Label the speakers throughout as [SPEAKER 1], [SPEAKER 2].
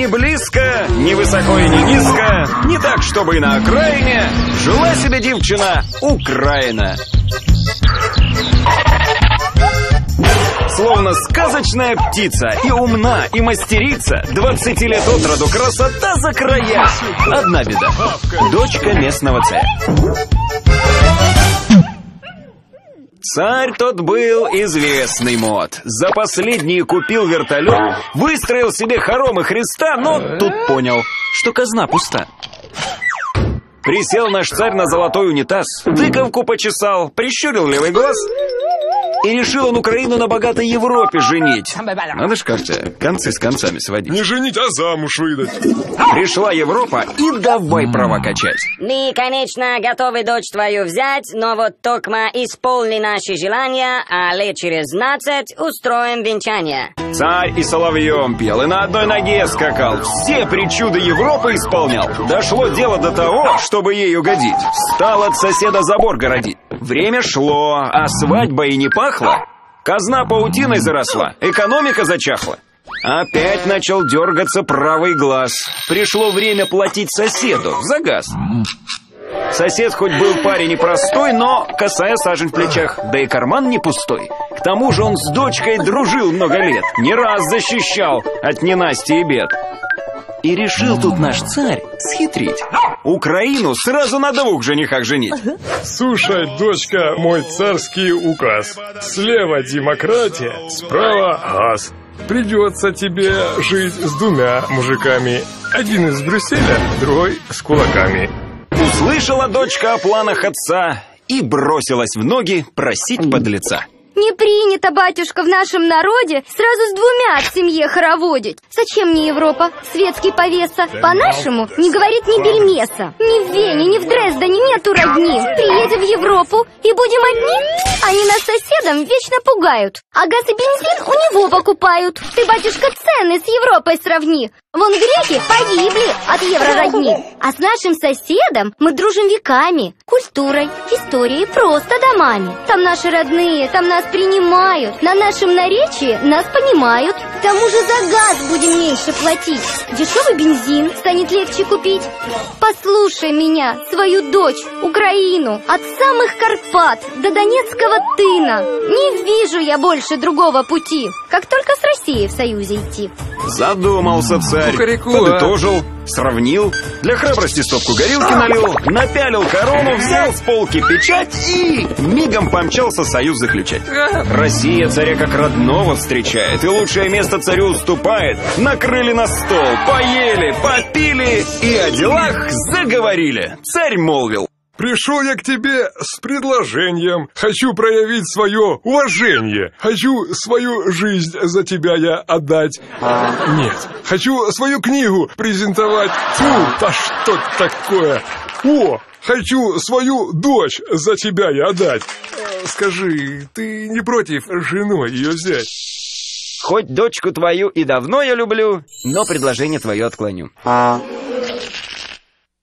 [SPEAKER 1] не близко, ни высоко и не низко, не так, чтобы и на окраине, жила себе девчина Украина. Словно сказочная птица, и умна, и мастерица, 20 лет от роду, красота за края. Одна беда — дочка местного царя. Царь тот был известный мод. За последние купил вертолет, выстроил себе хоромы Христа, но тут понял, что казна пуста. Присел наш царь на золотой унитаз, тыковку почесал, прищурил левый глаз, и решил он Украину на богатой Европе женить. Надо ж как-то концы с концами сводить.
[SPEAKER 2] Не женить, а замуж выдать.
[SPEAKER 1] Пришла Европа и давай права качать.
[SPEAKER 3] Мы, конечно, готовы дочь твою взять, но вот токма исполни наши желания, а лет через 12 устроим венчание.
[SPEAKER 1] Царь и соловьем пел, и на одной ноге скакал, все причуды Европы исполнял. Дошло дело до того, чтобы ей угодить, стал от соседа забор городить. Время шло, а свадьба и не пахла. Казна паутиной заросла, экономика зачахла. Опять начал дергаться правый глаз. Пришло время платить соседу за газ. Сосед хоть был парень непростой, но косая сажень в плечах, да и карман не пустой. К тому же он с дочкой дружил много лет, не раз защищал от ненасти и бед. И решил тут наш царь схитрить. Украину сразу на 2 женихах женить.
[SPEAKER 2] Слушай, дочка, мой царский указ. Слева демократия, справа газ. Придется тебе жить с 2 мужиками. Один из Брюсселя, другой с кулаками.
[SPEAKER 1] Услышала дочка о планах отца и бросилась в ноги просить подлеца.
[SPEAKER 4] Не принято, батюшка, в нашем народе сразу с 2 в семье хороводить. Зачем мне Европа, светский повеса? По-нашему не говорит ни бельмеса. Ни в Вене, ни в Дрездене нету родни. Приедем в Европу и будем одни? Они нас соседом вечно пугают, а газ и бензин у него покупают. Ты, батюшка, цены с Европой сравни. Вон греки погибли от еврородни. А с нашим соседом мы дружим веками, культурой, историей, просто домами. Там наши родные, там нас принимают, на нашем наречии нас понимают. К тому же за газ будем меньше платить, дешевый бензин станет легче купить. Послушай меня, свою дочь, Украину, от самых Карпат до Донецкого тына. Не вижу я больше другого пути, как только с Россией в союзе идти.
[SPEAKER 1] Задумался царь, подытожил, сравнил, для храбрости стопку горилки налил, напялил корону, взял с полки печать и мигом помчался союз заключать. Россия царя как родного встречает, и лучшее место царю уступает. Накрыли на стол, поели, попили и о делах заговорили. Царь молвил:
[SPEAKER 2] пришел я к тебе с предложением. Хочу проявить свое уважение. Хочу свою жизнь за тебя я отдать. Нет, хочу свою книгу презентовать. Фу, да что такое? О, хочу свою дочь за тебя я отдать. Скажи, ты не против женой ее взять?
[SPEAKER 1] Хоть дочку твою и давно я люблю, но предложение твое отклоню.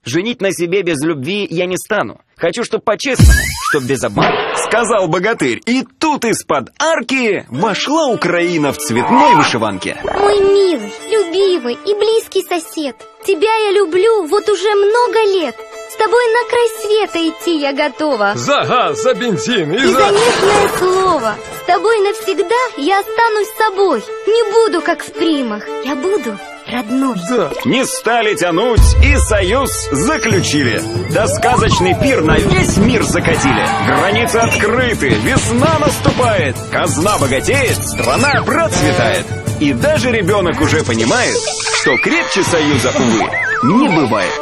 [SPEAKER 1] Женить на себе без любви я не стану. Хочу, чтоб по-честному, чтоб без обмана, сказал богатырь. И тут из-под арки вошла Украина в цветной вышиванке.
[SPEAKER 4] Мой милый, любимый и близкий сосед, тебя я люблю вот уже много лет. С тобой на край света идти я готова.
[SPEAKER 2] За газ, за бензин
[SPEAKER 4] и за нежное слово. С тобой навсегда я останусь собой. Не буду как в примах, я буду родной.
[SPEAKER 2] Да.
[SPEAKER 1] Не стали тянуть и союз заключили. Да сказочный пир на весь мир закатили. Границы открыты, весна наступает. Казна богатеет, страна процветает. И даже ребенок уже понимает, что крепче союза, увы, не бывает.